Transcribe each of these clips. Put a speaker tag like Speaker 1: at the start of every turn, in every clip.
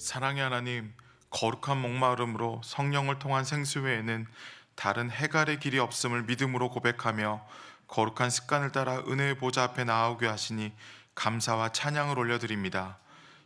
Speaker 1: 사랑의 하나님, 거룩한 목마름으로 성령을 통한 생수 외에는 다른 해갈의 길이 없음을 믿음으로 고백하며 거룩한 습관을 따라 은혜의 보좌 앞에 나아오게 하시니 감사와 찬양을 올려드립니다.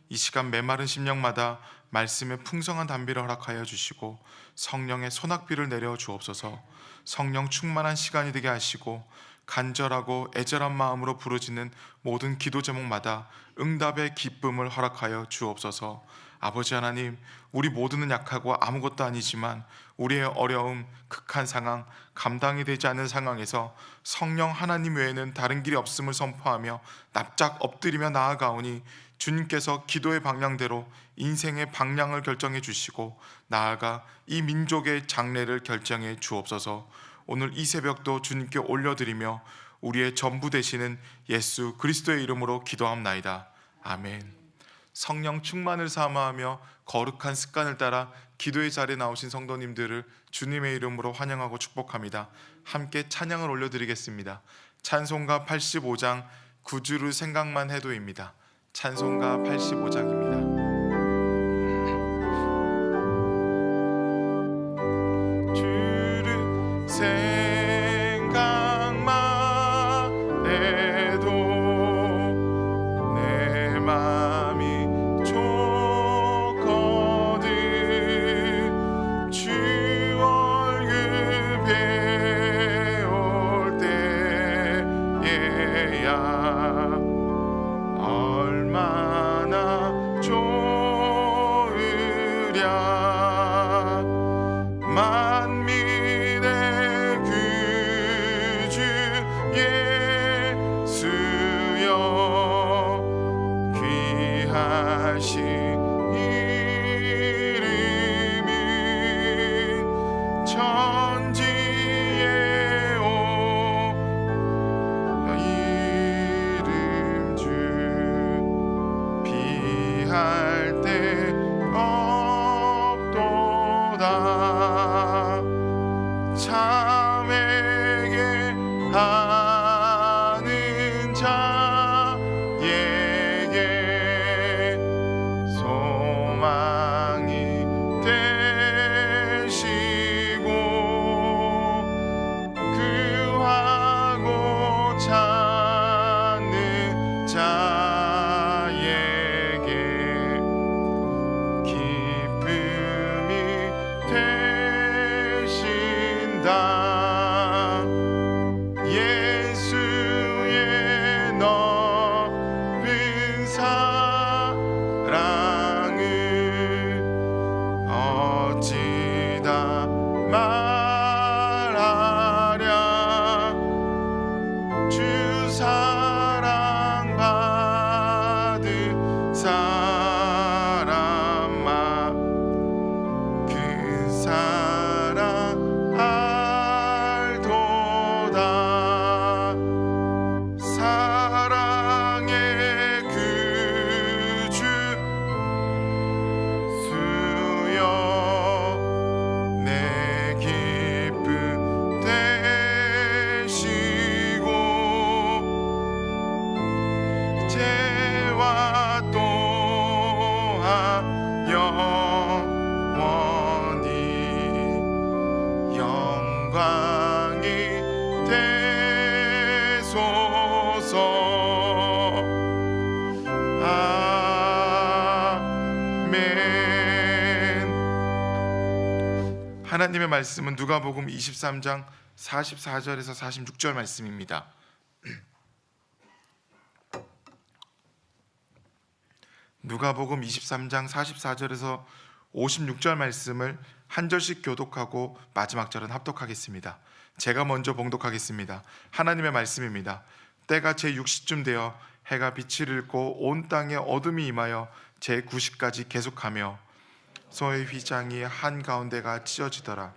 Speaker 1: 이 시간 메마른 심령마다 말씀의 풍성한 담비를 허락하여 주시고 성령의 소낙비를 내려 주옵소서. 성령 충만한 시간이 되게 하시고 간절하고 애절한 마음으로 부르짖는 모든 기도 제목마다 응답의 기쁨을 허락하여 주옵소서. 아버지 하나님, 우리 모두는 약하고 아무것도 아니지만 우리의 어려움, 극한 상황, 감당이 되지 않는 상황에서 성령 하나님 외에는 다른 길이 없음을 선포하며 납작 엎드리며 나아가오니 주님께서 기도의 방향대로 인생의 방향을 결정해 주시고 나아가 이 민족의 장래를 결정해 주옵소서. 오늘 이 새벽도 주님께 올려드리며 우리의 전부 되시는 예수 그리스도의 이름으로 기도합나이다. 아멘. 성령 충만을 사모하며 거룩한 습관을 따라 기도의 자리에 나오신 성도님들을 주님의 이름으로 환영하고 축복합니다. 함께 찬양을 올려드리겠습니다. 찬송가 85장 구주를 생각만 해도입니다. 찬송가 85장입니다. 주를 생각만 해도 내 맘이 좋거든. 주 얼굴 배울 때에야 얼마나 좋으랴. 만민의 구주 예수여, 귀하신 이름은 천지의 이름 주, 비할 데 없도다. 참에게 하는 자에게 소망이 되시고 구하고 찾는 자에게 기쁨이 되신다. 예수의 넓은 사랑을 어찌다 말하랴. 주 사랑 받은 사람아, 그 사랑 알도다. 사랑의 구주 수여, 내 기쁨 되시고 이제와 또한 영원히 영광이 되소서. 아멘. 하나님의 말씀은 누가복음 23장 44절에서 46절 말씀입니다. 누가복음 23장 44절에서 56절 말씀을 한 절씩 교독하고 마지막 절은 합독하겠습니다. 제가 먼저 봉독하겠습니다. 하나님의 말씀입니다. 때가 제6시쯤 되어 해가 빛을 잃고 온 땅에 어둠이 임하여 제9시까지 계속하며 소의 휘장이 한가운데가 찢어지더라.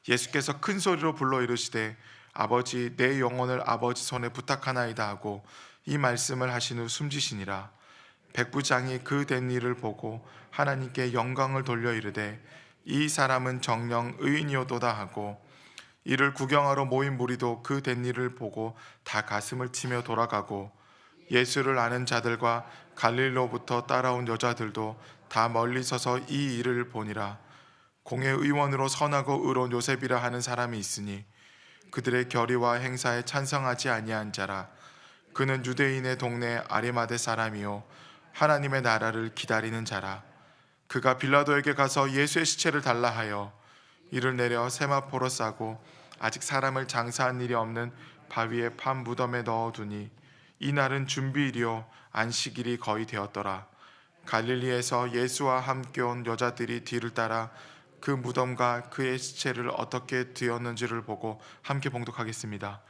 Speaker 1: 예수께서 큰 소리로 불러 이르시되 아버지, 내 영혼을 아버지 손에 부탁하나이다 하고 이 말씀을 하신 후 숨지시니라. 백부장이 그 된 일을 보고 하나님께 영광을 돌려 이르되 이 사람은 정녕 의인이오도다 하고 이를 구경하러 모인 무리도 그 된 일을 보고 다 가슴을 치며 돌아가고 예수를 아는 자들과 갈릴리로부터 따라온 여자들도 다 멀리 서서 이 일을 보니라. 공회 의원으로 선하고 의로운 요셉이라 하는 사람이 있으니 그들의 결의와 행사에 찬성하지 아니한 자라. 그는 유대인의 동네 아리마대 사람이요 하나님의 나라를 기다리는 자라. 그가 빌라도에게 가서 예수의 시체를 달라 하여 이를 내려 세마포로 싸고 아직 사람을 장사한 일이 없는 바위에 판 무덤에 넣어두니 이날은 준비일이요 안식일이 거의 되었더라. 갈릴리에서 예수와 함께 온 여자들이 뒤를 따라 그 무덤과 그의 시체를 어떻게 되었는지를 보고 함께 봉독하겠습니다.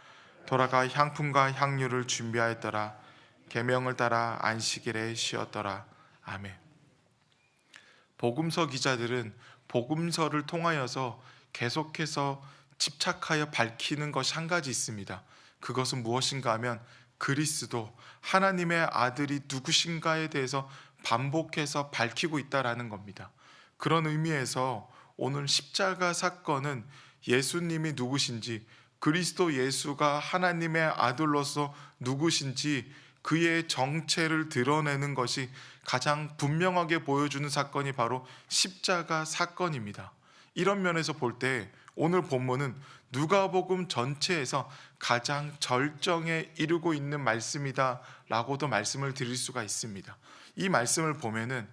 Speaker 1: 돌아가 향품과 향유를 준비하였더라. 계명을 따라 안식일에 쉬었더라. 아멘. 복음서 기자들은 복음서를 통하여서 계속해서 집착하여 밝히는 것이 한 가지 있습니다. 그것은 무엇인가 하면 그리스도, 하나님의 아들이 누구신가에 대해서 반복해서 밝히고 있다라는 겁니다. 그런 의미에서 오늘 십자가 사건은 예수님이 누구신지, 그리스도 예수가 하나님의 아들로서 누구신지 그의 정체를 드러내는 것이 가장 분명하게 보여주는 사건이 바로 십자가 사건입니다. 이런 면에서 볼 때 오늘 본문은 누가복음 전체에서 가장 절정에 이르고 있는 말씀이다 라고도 말씀을 드릴 수가 있습니다. 이 말씀을 보면은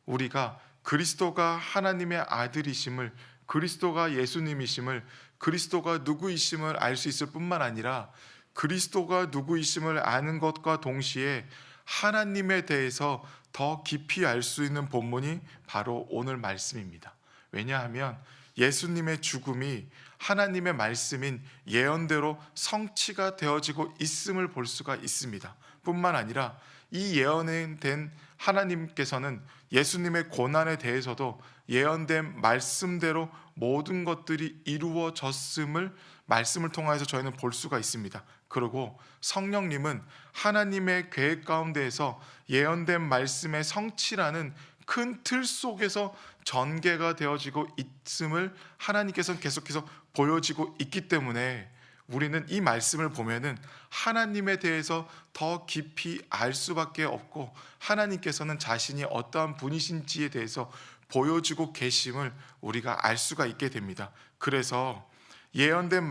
Speaker 1: 우리가 그리스도가 하나님의 아들이심을, 그리스도가 예수님이심을, 그리스도가 누구이심을 알 수 있을 뿐만 아니라 그리스도가 누구이심을 아는 것과 동시에 하나님에 대해서 더 깊이 알 수 있는 본문이 바로 오늘 말씀입니다. 왜냐하면 예수님의 죽음이 하나님의 말씀인 예언대로 성취가 되어지고 있음을 볼 수가 있습니다. 뿐만 아니라 이 예언된 하나님께서는 예수님의 고난에 대해서도 예언된 말씀대로 모든 것들이 이루어졌음을 말씀을 통해서 저희는 볼 수가 있습니다. 그리고 성령님은 하나님의 계획 가운데에서 예언된 말씀의 성취라는 큰 틀 속에서 전개가 되어지고 있음을 하나님께서는 계속해서 보여지고 있기 때문에 우리는 이 말씀을 보면은 하나님에 대해서 더 깊이 알 수밖에 없고 하나님께서는 자신이 어떠한 분이신지에 대해서 보여주고 계심을 우리가 알 수가 있게 됩니다. 그래서 예언된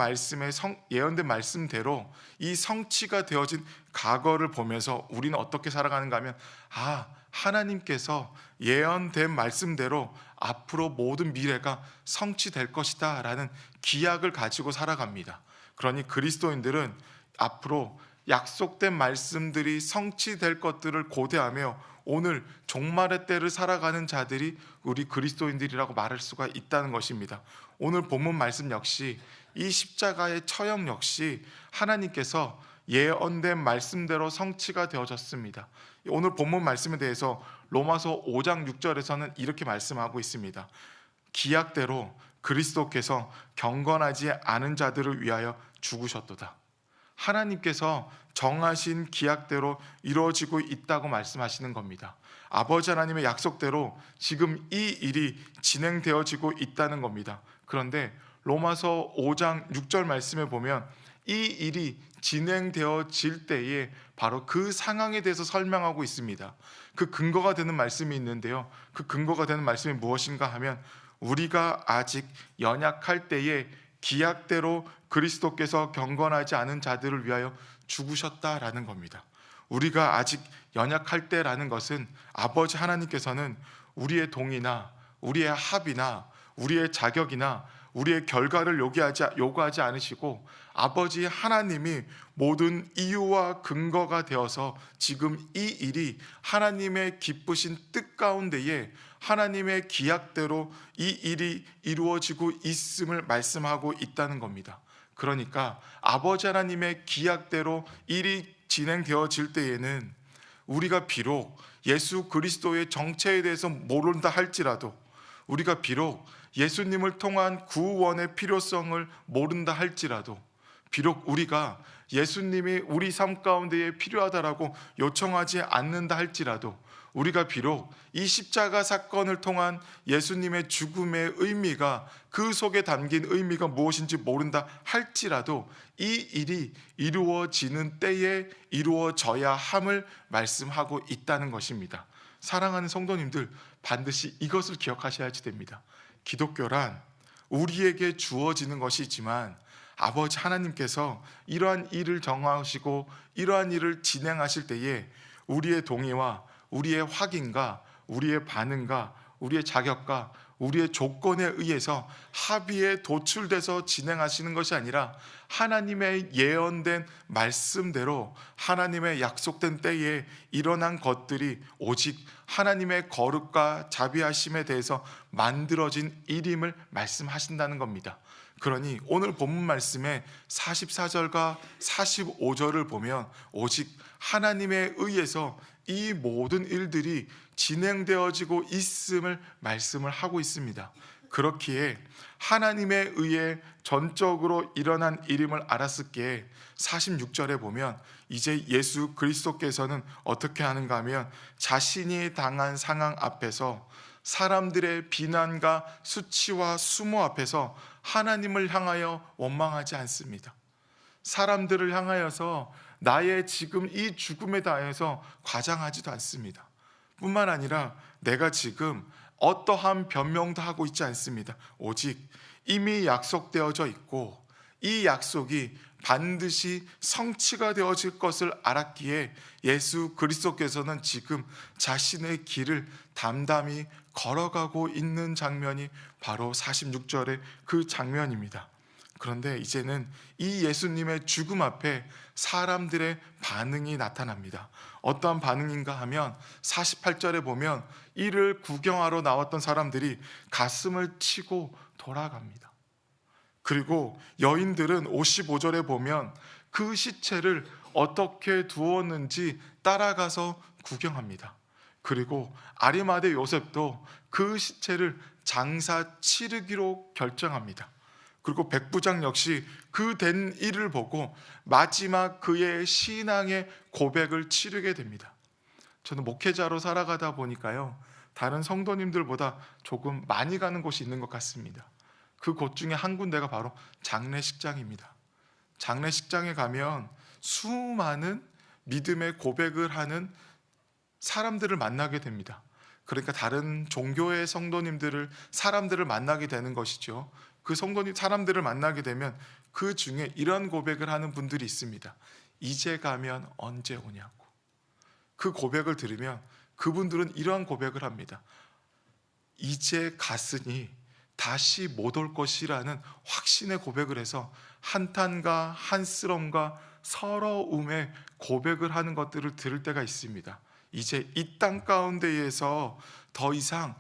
Speaker 1: 말씀대로 이 성취가 되어진 과거를 보면서 우리는 어떻게 살아가는가 하면 하나님께서 예언된 말씀대로 앞으로 모든 미래가 성취될 것이다 라는 기약을 가지고 살아갑니다. 그러니 그리스도인들은 앞으로 약속된 말씀들이 성취될 것들을 고대하며 오늘 종말의 때를 살아가는 자들이 우리 그리스도인들이라고 말할 수가 있다는 것입니다. 오늘 본문 말씀 역시 이 십자가의 처형 역시 하나님께서 예언된 말씀대로 성취가 되어졌습니다. 오늘 본문 말씀에 대해서 로마서 5장 6절에서는 이렇게 말씀하고 있습니다. 기약대로 그리스도께서 경건하지 않은 자들을 위하여 죽으셨도다. 하나님께서 정하신 기약대로 이루어지고 있다고 말씀하시는 겁니다. 아버지 하나님의 약속대로 지금 이 일이 진행되어지고 있다는 겁니다. 그런데 로마서 5장 6절 말씀에 보면 이 일이 진행되어질 때에 바로 그 상황에 대해서 설명하고 있습니다. 그 근거가 되는 말씀이 있는데요. 그 근거가 되는 말씀이 무엇인가 하면 우리가 아직 연약할 때에 기약대로 그리스도께서 경건하지 않은 자들을 위하여 죽으셨다라는 겁니다. 우리가 아직 연약할 때라는 것은 아버지 하나님께서는 우리의 동의나 우리의 합의나 우리의 자격이나 우리의 결과를 요구하지 않으시고 아버지 하나님이 모든 이유와 근거가 되어서 지금 이 일이 하나님의 기쁘신 뜻 가운데에 하나님의 기약대로 이 일이 이루어지고 있음을 말씀하고 있다는 겁니다. 그러니까 아버지 하나님의 기약대로 일이 진행되어질 때에는 우리가 비록 예수 그리스도의 정체에 대해서 모른다 할지라도, 우리가 비록 예수님을 통한 구원의 필요성을 모른다 할지라도, 비록 우리가 예수님이 우리 삶 가운데에 필요하다라고 요청하지 않는다 할지라도, 우리가 비록 이 십자가 사건을 통한 예수님의 죽음의 의미가, 그 속에 담긴 의미가 무엇인지 모른다 할지라도 이 일이 이루어지는 때에 이루어져야 함을 말씀하고 있다는 것입니다. 사랑하는 성도님들, 반드시 이것을 기억하셔야지 됩니다. 기독교란 우리에게 주어지는 것이지만 아버지 하나님께서 이러한 일을 정하시고 이러한 일을 진행하실 때에 우리의 동의와 우리의 확인과 우리의 반응과 우리의 자격과 우리의 조건에 의해서 합의에 도출돼서 진행하시는 것이 아니라 하나님의 예언된 말씀대로 하나님의 약속된 때에 일어난 것들이 오직 하나님의 거룩과 자비하심에 대해서 만들어진 일임을 말씀하신다는 겁니다. 그러니 오늘 본문 말씀의 44절과 45절을 보면 오직 하나님에 의해서 이 모든 일들이 진행되어지고 있음을 말씀을 하고 있습니다. 그렇기에 하나님에 의해 전적으로 일어난 일임을 알았을기에 46절에 보면 이제 예수 그리스도께서는 어떻게 하는가 하면 자신이 당한 상황 앞에서 사람들의 비난과 수치와 수모 앞에서 하나님을 향하여 원망하지 않습니다. 사람들을 향하여서 나의 지금 이 죽음에 대해서 과장하지도 않습니다. 뿐만 아니라 내가 지금 어떠한 변명도 하고 있지 않습니다. 오직 이미 약속되어져 있고 이 약속이 반드시 성취가 되어질 것을 알았기에 예수 그리스도께서는 지금 자신의 길을 담담히 걸어가고 있는 장면이 바로 46절의 그 장면입니다. 그런데 이제는 이 예수님의 죽음 앞에 사람들의 반응이 나타납니다. 어떠한 반응인가 하면 48절에 보면 이를 구경하러 나왔던 사람들이 가슴을 치고 돌아갑니다. 그리고 여인들은 55절에 보면 그 시체를 어떻게 두었는지 따라가서 구경합니다. 그리고 아리마대 요셉도 그 시체를 장사 치르기로 결정합니다. 그리고 백부장 역시 그 된 일을 보고 마지막 그의 신앙의 고백을 치르게 됩니다. 저는 목회자로 살아가다 보니까요, 다른 성도님들보다 조금 많이 가는 곳이 있는 것 같습니다. 그 곳 중에 한 군데가 바로 장례식장입니다. 장례식장에 가면 수많은 믿음의 고백을 하는 사람들을 만나게 됩니다. 그러니까 다른 종교의 성도님들을, 사람들을 만나게 되는 것이죠. 그 성도님, 사람들을 만나게 되면 그 중에 이런 고백을 하는 분들이 있습니다. 이제 가면 언제 오냐고. 그 고백을 들으면 그분들은 이러한 고백을 합니다. 이제 갔으니 다시 못 올 것이라는 확신의 고백을 해서 한탄과 한스러움과 서러움의 고백을 하는 것들을 들을 때가 있습니다. 이제 이 땅 가운데에서 더 이상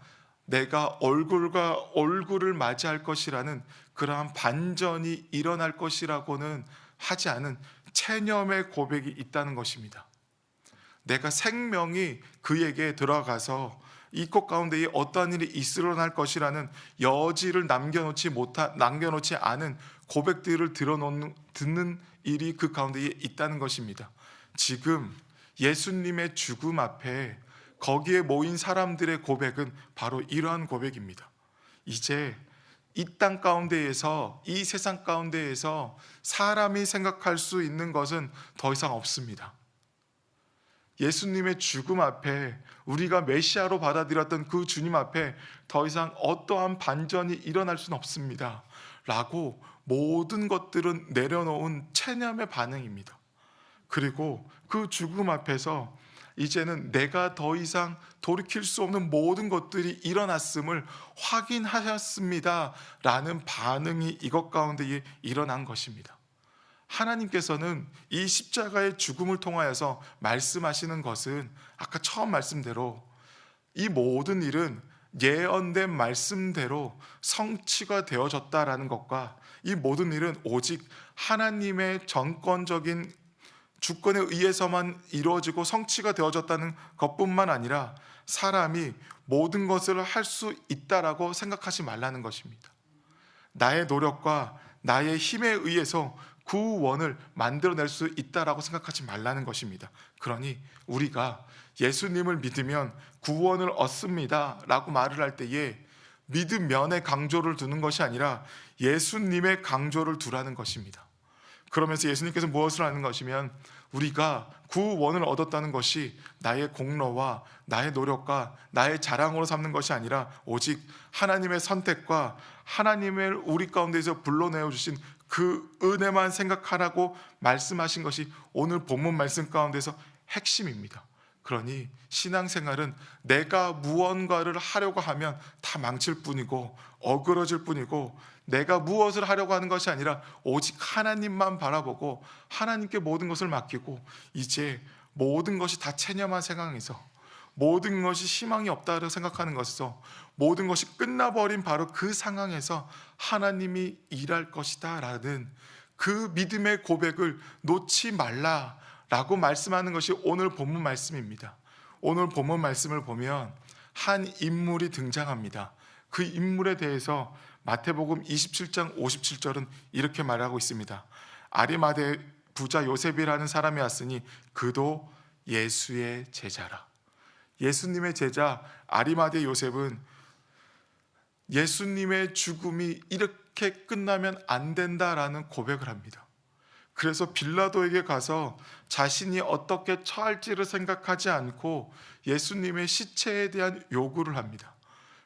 Speaker 1: 내가 얼굴과 얼굴을 맞이할 것이라는 그러한 반전이 일어날 것이라고는 하지 않은 체념의 고백이 있다는 것입니다. 내가 생명이 그에게 들어가서 이 곳 가운데에 어떠한 일이 일어날 것이라는 여지를 남겨놓지 않은 고백들을 듣는 일이 그 가운데에 있다는 것입니다. 지금 예수님의 죽음 앞에 거기에 모인 사람들의 고백은 바로 이러한 고백입니다. 이제 이 땅 가운데에서, 이 세상 가운데에서 사람이 생각할 수 있는 것은 더 이상 없습니다. 예수님의 죽음 앞에, 우리가 메시아로 받아들였던 그 주님 앞에 더 이상 어떠한 반전이 일어날 수는 없습니다 라고 모든 것들은 내려놓은 체념의 반응입니다. 그리고 그 죽음 앞에서 이제는 내가 더 이상 돌이킬 수 없는 모든 것들이 일어났음을 확인하셨습니다 라는 반응이 이것 가운데에 일어난 것입니다. 하나님께서는 이 십자가의 죽음을 통하여서 말씀하시는 것은 아까 처음 말씀대로 이 모든 일은 예언된 말씀대로 성취가 되어졌다라는 것과 이 모든 일은 오직 하나님의 전권적인 주권에 의해서만 이루어지고 성취가 되어졌다는 것뿐만 아니라 사람이 모든 것을 할 수 있다라고 생각하지 말라는 것입니다. 나의 노력과 나의 힘에 의해서 구원을 만들어낼 수 있다라고 생각하지 말라는 것입니다. 그러니 우리가 예수님을 믿으면 구원을 얻습니다 라고 말을 할 때에 믿음면의 강조를 두는 것이 아니라 예수님의 강조를 두라는 것입니다. 그러면서 예수님께서 무엇을 하는 것이면 우리가 구원을 얻었다는 것이 나의 공로와 나의 노력과 나의 자랑으로 삼는 것이 아니라 오직 하나님의 선택과 하나님을 우리 가운데서 불러내어 주신 그 은혜만 생각하라고 말씀하신 것이 오늘 본문 말씀 가운데서 핵심입니다. 그러니 신앙생활은 내가 무언가를 하려고 하면 다 망칠 뿐이고 어그러질 뿐이고, 내가 무엇을 하려고 하는 것이 아니라 오직 하나님만 바라보고 하나님께 모든 것을 맡기고, 이제 모든 것이 다 체념한 상황에서, 모든 것이 희망이 없다고 생각하는 것에서, 모든 것이 끝나버린 바로 그 상황에서 하나님이 일할 것이다 라는 그 믿음의 고백을 놓지 말라라고 말씀하는 것이 오늘 본문 말씀입니다. 오늘 본문 말씀을 보면 한 인물이 등장합니다. 그 인물에 대해서 마태복음 27장 57절은 이렇게 말하고 있습니다. 아리마대 부자 요셉이라는 사람이 왔으니 그도 예수의 제자라. 예수님의 제자 아리마대 요셉은 예수님의 죽음이 이렇게 끝나면 안 된다라는 고백을 합니다. 그래서 빌라도에게 가서 자신이 어떻게 처할지를 생각하지 않고 예수님의 시체에 대한 요구를 합니다.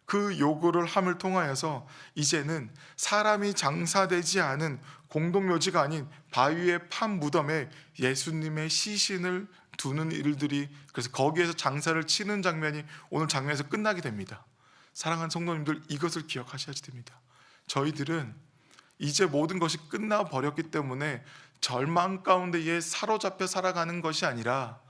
Speaker 1: 그 요구를 함을 통하여서 이제는 사람이 장사되지 않은 공동묘지가 아닌 바위의 판 무덤에 예수님의 시신을 두는 일들이, 그래서 거기에서 장사를 치는 장면이 오늘 장면에서 끝나게 됩니다. 사랑하는 성도님들, 이것을 기억하셔야 됩니다. 저희들은 이제 모든 것이 끝나버렸기 때문에 절망 가운데에 사로잡혀 살아가는 것이 아니라,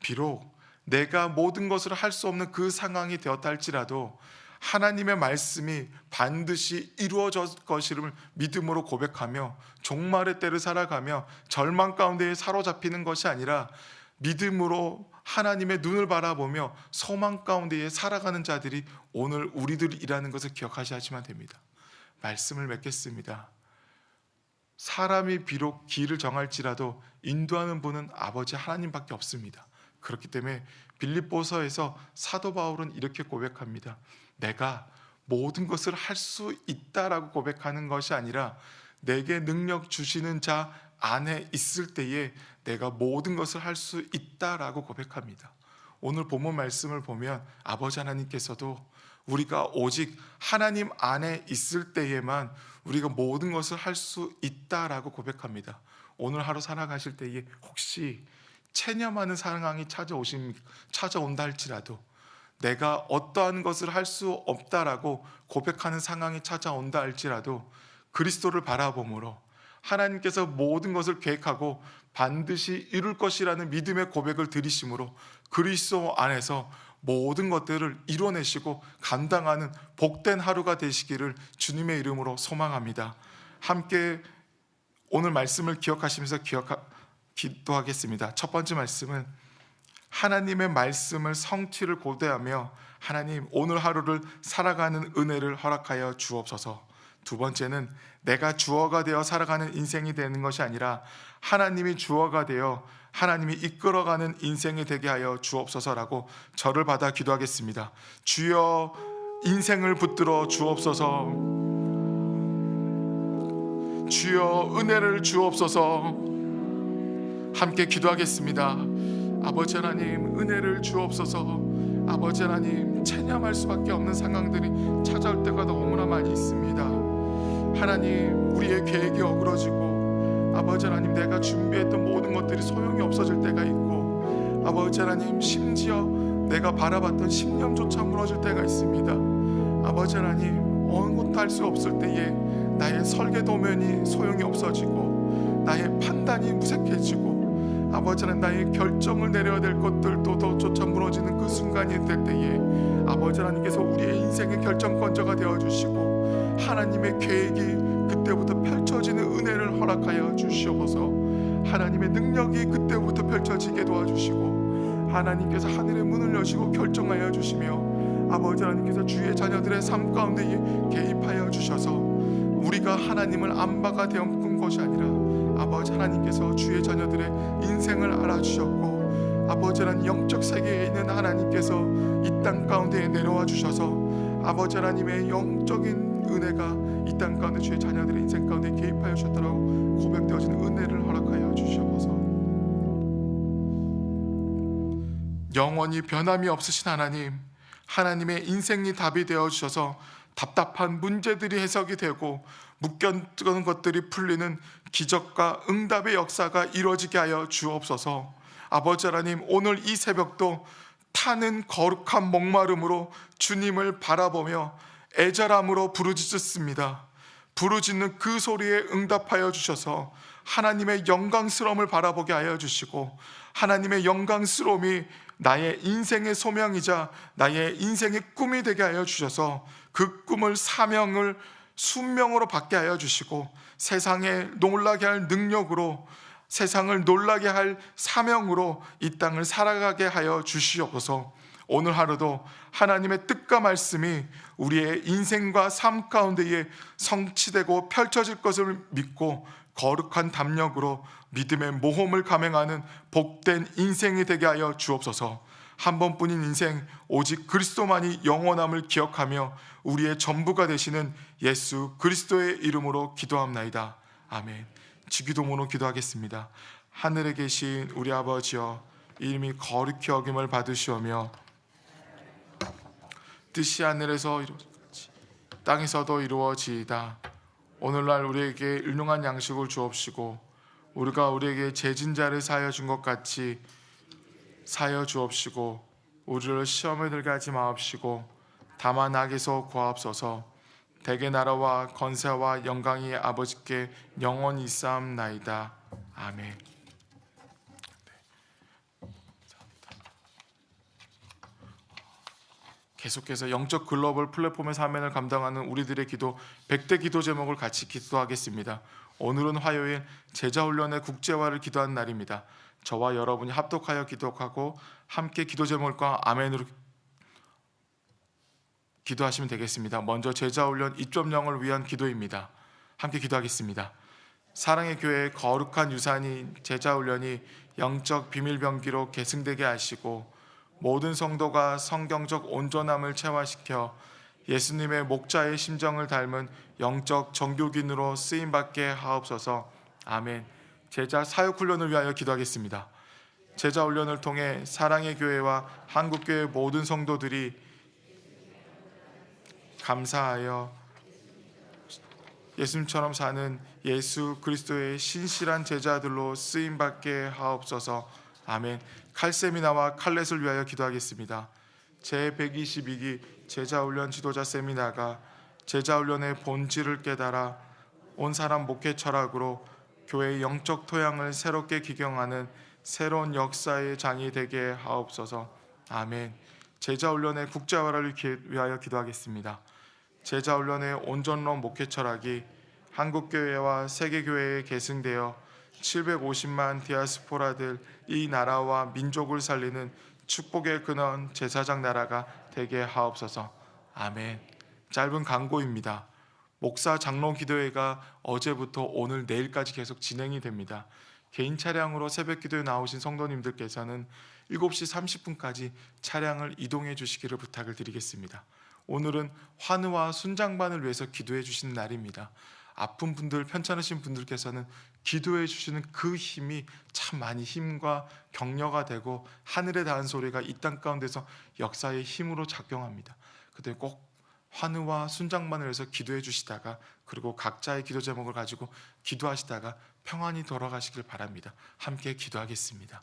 Speaker 1: 비록 내가 모든 것을 할 수 없는 그 상황이 되었다 할지라도 하나님의 말씀이 반드시 이루어질 것임을 믿음으로 고백하며 종말의 때를 살아가며 절망 가운데에 사로잡히는 것이 아니라 믿음으로 하나님의 눈을 바라보며 소망 가운데에 살아가는 자들이 오늘 우리들이라는 것을 기억하셔야지만 됩니다. 말씀을 맺겠습니다. 사람이 비록 길을 정할지라도 인도하는 분은 아버지 하나님밖에 없습니다. 그렇기 때문에 빌립보서에서 사도 바울은 이렇게 고백합니다. 내가 모든 것을 할 수 있다라고 고백하는 것이 아니라 내게 능력 주시는 자 안에 있을 때에 내가 모든 것을 할 수 있다라고 고백합니다. 오늘 본문 말씀을 보면 아버지 하나님께서도 우리가 오직 하나님 안에 있을 때에만 우리가 모든 것을 할 수 있다라고 고백합니다. 오늘 하루 살아가실 때에 혹시 체념하는 상황이 찾아온다 할지라도, 내가 어떠한 것을 할 수 없다라고 고백하는 상황이 찾아온다 할지라도 그리스도를 바라봄으로 하나님께서 모든 것을 계획하고 반드시 이룰 것이라는 믿음의 고백을 드리심으로 그리스도 안에서 모든 것들을 이뤄내시고 감당하는 복된 하루가 되시기를 주님의 이름으로 소망합니다. 함께 오늘 말씀을 기억하시면서 기도하겠습니다. 첫 번째 말씀은 하나님의 말씀을 성취를 고대하며 하나님 오늘 하루를 살아가는 은혜를 허락하여 주옵소서. 두 번째는 내가 주어가 되어 살아가는 인생이 되는 것이 아니라 하나님이 주어가 되어 하나님이 이끌어가는 인생이 되게 하여 주옵소서라고 저를 받아 기도하겠습니다. 주여 인생을 붙들어 주옵소서. 주여 은혜를 주옵소서. 함께 기도하겠습니다. 아버지 하나님 은혜를 주옵소서. 아버지 하나님 체념할 수밖에 없는 상황들이 찾아올 때가 너무나 많이 있습니다. 하나님 우리의 계획이 어그러지고 아버지 하나님 내가 준비했던 모든 것들이 소용이 없어질 때가 있고 아버지 하나님 심지어 내가 바라봤던 신념조차 무너질 때가 있습니다. 아버지 하나님 아무것도 할 수 없을 때에 나의 설계도면이 소용이 없어지고 나의 판단이 무색해지고 아버지 하나님 나의 결정을 내려야 될 것들도 더조차 무너지는 그 순간이 될 때에 아버지 하나님께서 우리의 인생의 결정권자가 되어주시고 하나님의 계획이 그때부터 펼쳐지는 은혜를 허락하여 주시옵소서. 하나님의 능력이 그때부터 펼쳐지게 도와주시고 하나님께서 하늘의 문을 여시고 결정하여 주시며 아버지 하나님께서 주의 자녀들의 삶 가운데 개입하여 주셔서 우리가 하나님을 안바가 되었던 것이 아니라 아버지 하나님께서 주의 자녀들의 인생을 알아주셨고 아버지 하나님 영적 세계에 있는 하나님께서 이 땅 가운데에 내려와 주셔서 아버지 하나님의 영적인 은혜가 이 땅 가운데 주의 자녀들의 인생 가운데 개입하여 주셨다라고 고백되어지는 은혜를 허락하여 주시옵소서. 영원히 변함이 없으신 하나님, 하나님의 인생이 답이 되어 주셔서 답답한 문제들이 해석이 되고 묶였던 것들이 풀리는 기적과 응답의 역사가 이루어지게 하여 주옵소서. 아버지 하나님, 오늘 이 새벽도 타는 거룩한 목마름으로 주님을 바라보며 애절함으로 부르짖습니다. 부르짖는 그 소리에 응답하여 주셔서 하나님의 영광스러움을 바라보게 하여 주시고, 하나님의 영광스러움이 나의 인생의 소명이자 나의 인생의 꿈이 되게 하여 주셔서 그 꿈을 사명을 순명으로 받게 하여 주시고, 세상에 놀라게 할 능력으로, 세상을 놀라게 할 사명으로 이 땅을 살아가게 하여 주시옵소서. 오늘 하루도 하나님의 뜻과 말씀이 우리의 인생과 삶 가운데에 성취되고 펼쳐질 것을 믿고 거룩한 담력으로 믿음의 모험을 감행하는 복된 인생이 되게 하여 주옵소서. 한 번뿐인 인생 오직 그리스도만이 영원함을 기억하며 우리의 전부가 되시는 예수 그리스도의 이름으로 기도합나이다. 아멘. 주기도문으로 기도하겠습니다. 하늘에 계신 우리 아버지여, 이름이 거룩히 여김을 받으시오며 뜻이 하늘에서 이루어지듯이 땅에서도 이루어지이다. 오늘날 우리에게 일용할 양식을 주옵시고 우리가 우리에게 죄진 자를 사하여 준 것 같이 사하여 주옵시고 우리를 시험에 들게 하지 마옵시고 다만 악에서 구하옵소서. 대개 나라와 건세와 영광이 아버지께 영원히 있사옵나이다. 아멘. 계속해서 영적 글로벌 플랫폼의 사명을 감당하는 우리들의 기도 100대 기도 제목을 같이 기도하겠습니다. 오늘은 화요일 제자훈련의 국제화를 기도한 날입니다. 저와 여러분이 합독하여 기도하고 함께 기도 제목과 아멘으로 기도하시면 되겠습니다. 먼저 제자훈련 2.0을 위한 기도입니다. 함께 기도하겠습니다. 사랑의 교회의 거룩한 유산인 제자훈련이 영적 비밀병기로 계승되게 하시고 모든 성도가 성경적 온전함을 체화시켜 예수님의 목자의 심정을 닮은 영적 정교균으로 쓰임받게 하옵소서. 아멘. 제자 사역훈련을 위하여 기도하겠습니다. 제자훈련을 통해 사랑의 교회와 한국교회 모든 성도들이 감사하여 예수님처럼 사는 예수 그리스도의 신실한 제자들로 쓰임받게 하옵소서. 아멘. 칼세미나와 칼렛을 위하여 기도하겠습니다. 제122기 제자훈련 지도자 세미나가 제자훈련의 본질을 깨달아 온 사람 목회 철학으로 교회의 영적 토양을 새롭게 기경하는 새로운 역사의 장이 되게 하옵소서. 아멘. 제자훈련의 국제화를 위하여 기도하겠습니다. 제자훈련의 온전론 목회 철학이 한국교회와 세계교회에 계승되어 750만 디아스포라들 이 나라와 민족을 살리는 축복의 근원 제사장 나라가 되게 하옵소서. 아멘. 짧은 광고입니다. 목사 장로 기도회가 어제부터 오늘 내일까지 계속 진행이 됩니다. 개인 차량으로 새벽 기도에 나오신 성도님들께서는 7시 30분까지 차량을 이동해 주시기를 부탁을 드리겠습니다. 오늘은 환우와 순장반을 위해서 기도해 주시는 날입니다. 아픈 분들, 편찮으신 분들께서는 기도해 주시는 그 힘이 참 많이 힘과 격려가 되고 하늘에 닿은 소리가 이 땅 가운데서 역사의 힘으로 작용합니다. 그때 꼭 환우와 순장반을 위해서 기도해 주시다가 그리고 각자의 기도 제목을 가지고 기도하시다가 평안히 돌아가시길 바랍니다. 함께 기도하겠습니다.